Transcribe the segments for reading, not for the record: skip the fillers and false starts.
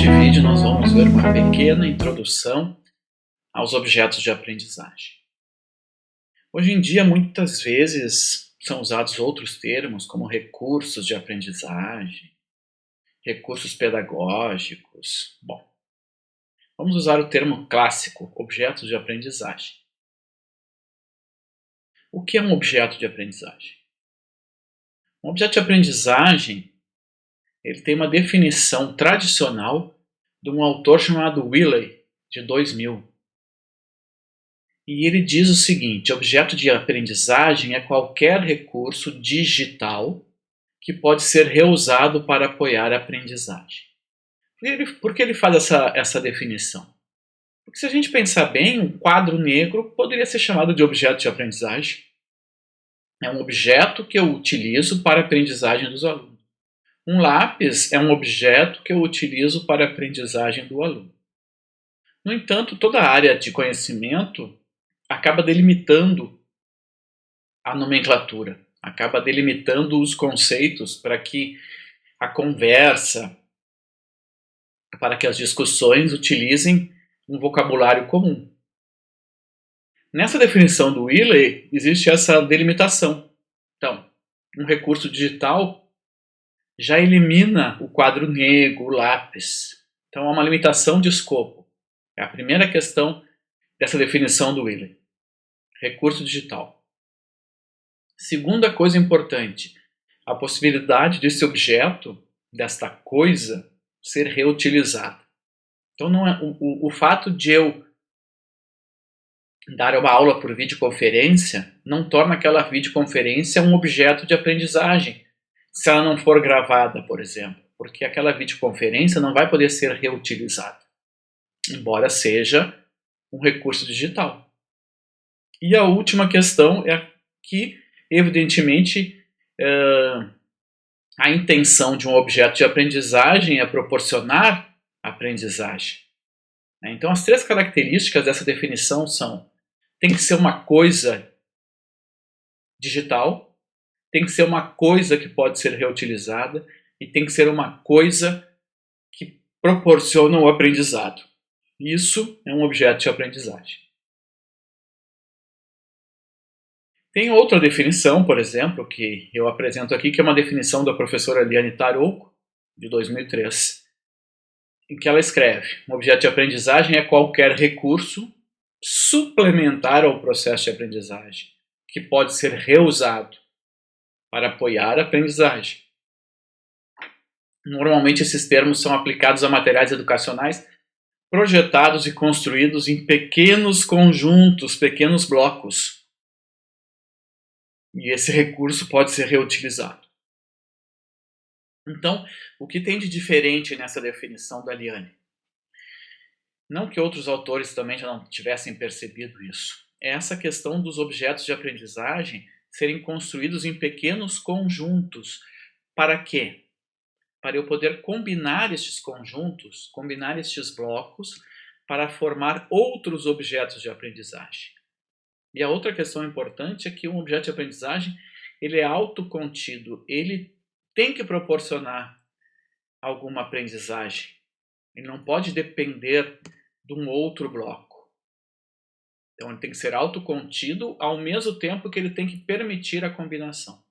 Neste vídeo nós vamos ver uma pequena introdução aos objetos de aprendizagem. Hoje em dia muitas vezes são usados outros termos como recursos de aprendizagem, recursos pedagógicos. Bom, vamos usar o termo clássico, objetos de aprendizagem. O que é um objeto de aprendizagem? Um objeto de aprendizagem ele tem uma definição tradicional de um autor chamado Wiley, de 2000. E ele diz o seguinte: objeto de aprendizagem é qualquer recurso digital que pode ser reusado para apoiar a aprendizagem. Por que ele faz essa definição? Porque se a gente pensar bem, um quadro negro poderia ser chamado de objeto de aprendizagem. É um objeto que eu utilizo para a aprendizagem dos alunos. Um lápis é um objeto que eu utilizo para a aprendizagem do aluno. No entanto, toda a área de conhecimento acaba delimitando a nomenclatura, acaba delimitando os conceitos para que a conversa, para que as discussões utilizem um vocabulário comum. Nessa definição do Wiley, existe essa delimitação. Então, um recurso digital já elimina o quadro negro, o lápis. Então, há uma limitação de escopo. É a primeira questão dessa definição do Wiley. Recurso digital. Segunda coisa importante, a possibilidade desse objeto, desta coisa, ser reutilizada. Então, não é, o fato de eu dar uma aula por videoconferência não torna aquela videoconferência um objeto de aprendizagem, se ela não for gravada, por exemplo, porque aquela videoconferência não vai poder ser reutilizada, embora seja um recurso digital. E a última questão é que, evidentemente, a intenção de um objeto de aprendizagem é proporcionar aprendizagem. Então, as três características dessa definição são: tem que ser uma coisa digital, tem que ser uma coisa que pode ser reutilizada e tem que ser uma coisa que proporciona o aprendizado. Isso é um objeto de aprendizagem. Tem outra definição, por exemplo, que eu apresento aqui, que é uma definição da professora Liane Tarouco, de 2003, em que ela escreve: um objeto de aprendizagem é qualquer recurso suplementar ao processo de aprendizagem, que pode ser reusado para apoiar a aprendizagem. Normalmente esses termos são aplicados a materiais educacionais projetados e construídos em pequenos conjuntos, pequenos blocos. E esse recurso pode ser reutilizado. Então, o que tem de diferente nessa definição da Liane? Não que outros autores também já não tivessem percebido isso. É essa questão dos objetos de aprendizagem serem construídos em pequenos conjuntos. Para quê? Para eu poder combinar estes conjuntos, combinar estes blocos, para formar outros objetos de aprendizagem. E a outra questão importante é que um objeto de aprendizagem ele é autocontido, ele tem que proporcionar alguma aprendizagem. Ele não pode depender de um outro bloco. Então ele tem que ser autocontido ao mesmo tempo que ele tem que permitir a combinação.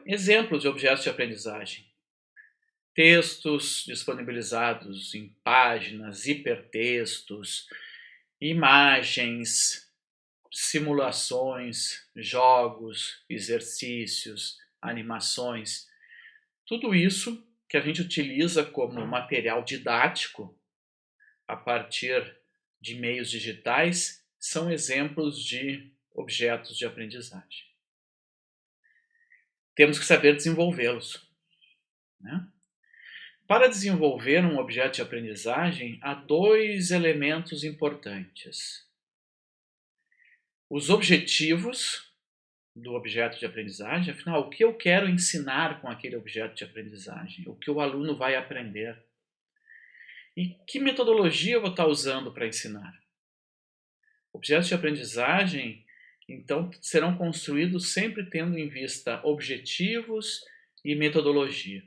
Exemplos de objetos de aprendizagem: textos disponibilizados em páginas, hipertextos, imagens, simulações, jogos, exercícios, animações. Tudo isso que a gente utiliza como material didático a partir de meios digitais são exemplos de objetos de aprendizagem. Temos que saber desenvolvê-los, né? Para desenvolver um objeto de aprendizagem, há dois elementos importantes: os objetivos do objeto de aprendizagem, afinal, o que eu quero ensinar com aquele objeto de aprendizagem, o que o aluno vai aprender, e que metodologia eu vou estar usando para ensinar. Objetos de aprendizagem, então, serão construídos sempre tendo em vista objetivos e metodologia.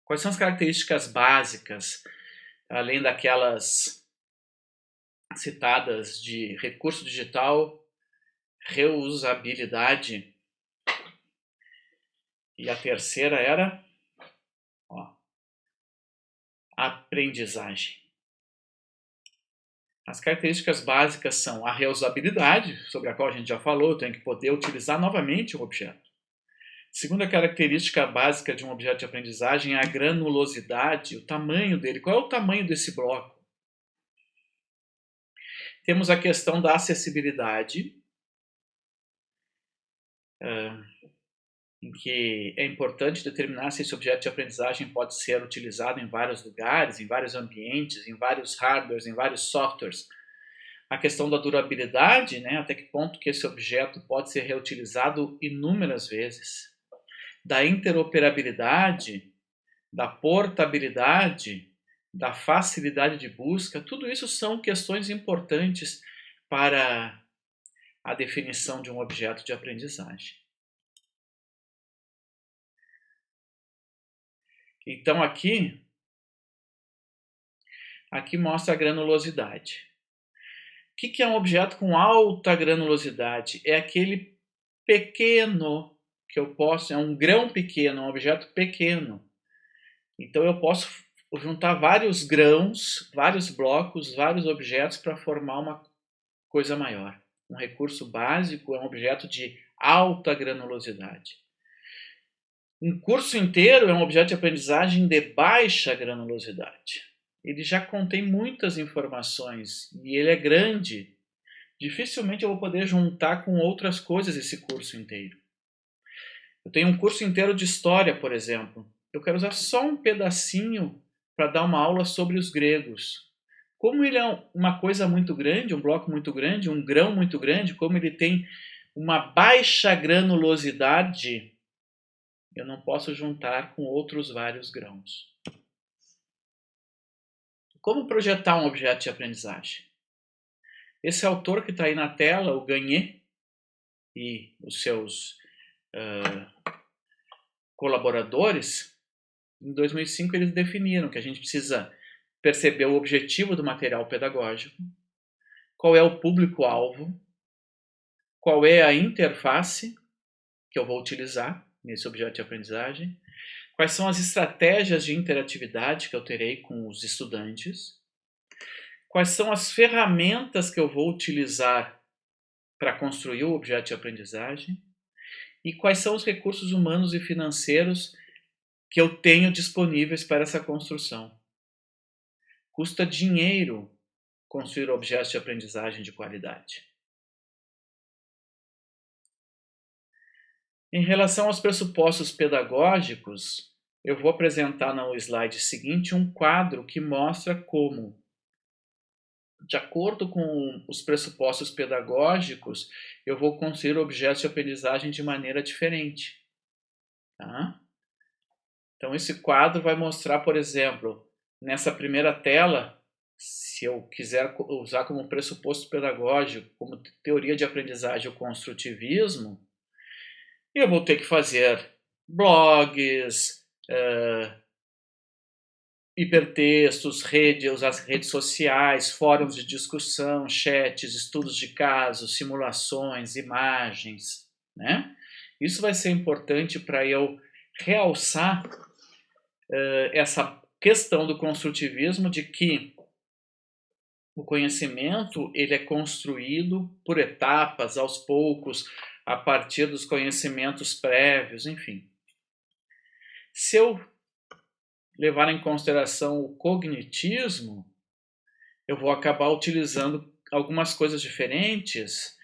Quais são as características básicas, além daquelas citadas de recurso digital, reusabilidade, e a terceira era aprendizagem. As características básicas são a reusabilidade, sobre a qual a gente já falou, eu tenho que poder utilizar novamente o objeto. Segunda característica básica de um objeto de aprendizagem é a granulosidade, o tamanho dele. Qual é o tamanho desse bloco? Temos a questão da acessibilidade, em que é importante determinar se esse objeto de aprendizagem pode ser utilizado em vários lugares, em vários ambientes, em vários hardwares, em vários softwares. A questão da durabilidade, né, até que ponto que esse objeto pode ser reutilizado inúmeras vezes. Da interoperabilidade, da portabilidade, da facilidade de busca, tudo isso são questões importantes para a definição de um objeto de aprendizagem. Então aqui mostra a granulosidade. O que é um objeto com alta granulosidade? É aquele pequeno que eu posso, é um grão pequeno, um objeto pequeno. Então eu posso juntar vários grãos, vários blocos, vários objetos para formar uma coisa maior. Um recurso básico é um objeto de alta granulosidade. Um curso inteiro é um objeto de aprendizagem de baixa granulosidade. Ele já contém muitas informações e ele é grande. Dificilmente eu vou poder juntar com outras coisas esse curso inteiro. Eu tenho um curso inteiro de história, por exemplo. Eu quero usar só um pedacinho para dar uma aula sobre os gregos. Como ele é uma coisa muito grande, um bloco muito grande, um grão muito grande, como ele tem uma baixa granulosidade, eu não posso juntar com outros vários grãos. Como projetar um objeto de aprendizagem? Esse autor que está aí na tela, o Gagné, e os seus colaboradores, em 2005 eles definiram que a gente precisa perceber o objetivo do material pedagógico, qual é o público-alvo, qual é a interface que eu vou utilizar nesse objeto de aprendizagem, quais são as estratégias de interatividade que eu terei com os estudantes, quais são as ferramentas que eu vou utilizar para construir o objeto de aprendizagem e quais são os recursos humanos e financeiros que eu tenho disponíveis para essa construção. Custa dinheiro construir objetos de aprendizagem de qualidade. Em relação aos pressupostos pedagógicos, eu vou apresentar no slide seguinte um quadro que mostra como, de acordo com os pressupostos pedagógicos, eu vou construir objetos de aprendizagem de maneira diferente. Tá? Então esse quadro vai mostrar, por exemplo, nessa primeira tela, se eu quiser usar como pressuposto pedagógico, como teoria de aprendizagem o construtivismo, eu vou ter que fazer blogs, hipertextos, usar as redes sociais, fóruns de discussão, chats, estudos de casos, simulações, imagens, né? Isso vai ser importante para eu realçar essa questão do construtivismo de que o conhecimento ele é construído por etapas, aos poucos, a partir dos conhecimentos prévios, enfim. Se eu levar em consideração o cognitismo, eu vou acabar utilizando algumas coisas diferentes.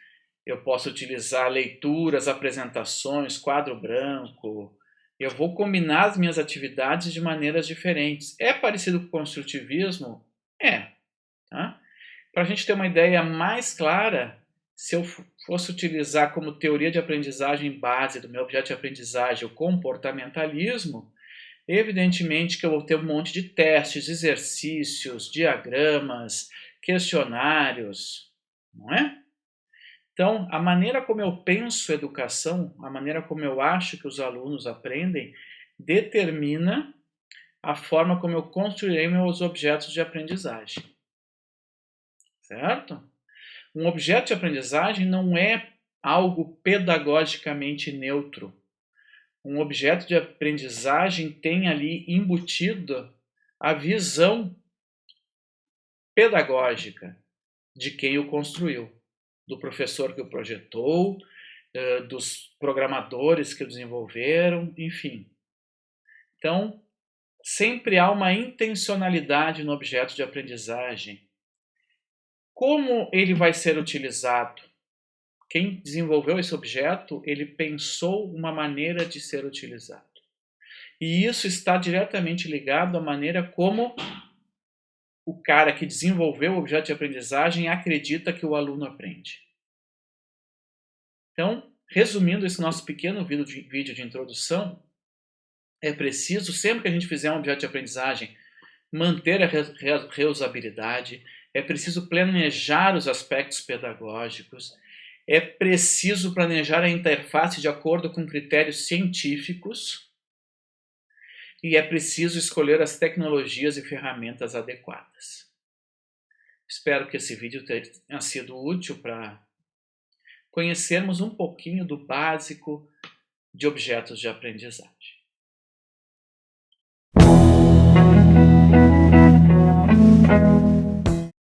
Eu posso utilizar leituras, apresentações, quadro branco. Eu vou combinar as minhas atividades de maneiras diferentes. É parecido com o construtivismo? É. Tá? Para a gente ter uma ideia mais clara, se eu fosse utilizar como teoria de aprendizagem base do meu objeto de aprendizagem o comportamentalismo, evidentemente que eu vou ter um monte de testes, exercícios, diagramas, questionários, não é? Então, a maneira como eu penso educação, a maneira como eu acho que os alunos aprendem, determina a forma como eu construirei meus objetos de aprendizagem. Certo? Um objeto de aprendizagem não é algo pedagogicamente neutro. Um objeto de aprendizagem tem ali embutido a visão pedagógica de quem o construiu, do professor que o projetou, dos programadores que o desenvolveram, enfim. Então, sempre há uma intencionalidade no objeto de aprendizagem. Como ele vai ser utilizado? Quem desenvolveu esse objeto, ele pensou uma maneira de ser utilizado. E isso está diretamente ligado à maneira como o cara que desenvolveu o objeto de aprendizagem acredita que o aluno aprende. Então, resumindo esse nosso pequeno vídeo de introdução, é preciso, sempre que a gente fizer um objeto de aprendizagem, manter a reusabilidade, é preciso planejar os aspectos pedagógicos, é preciso planejar a interface de acordo com critérios científicos e é preciso escolher as tecnologias e ferramentas adequadas. Espero que esse vídeo tenha sido útil para conhecermos um pouquinho do básico de objetos de aprendizagem.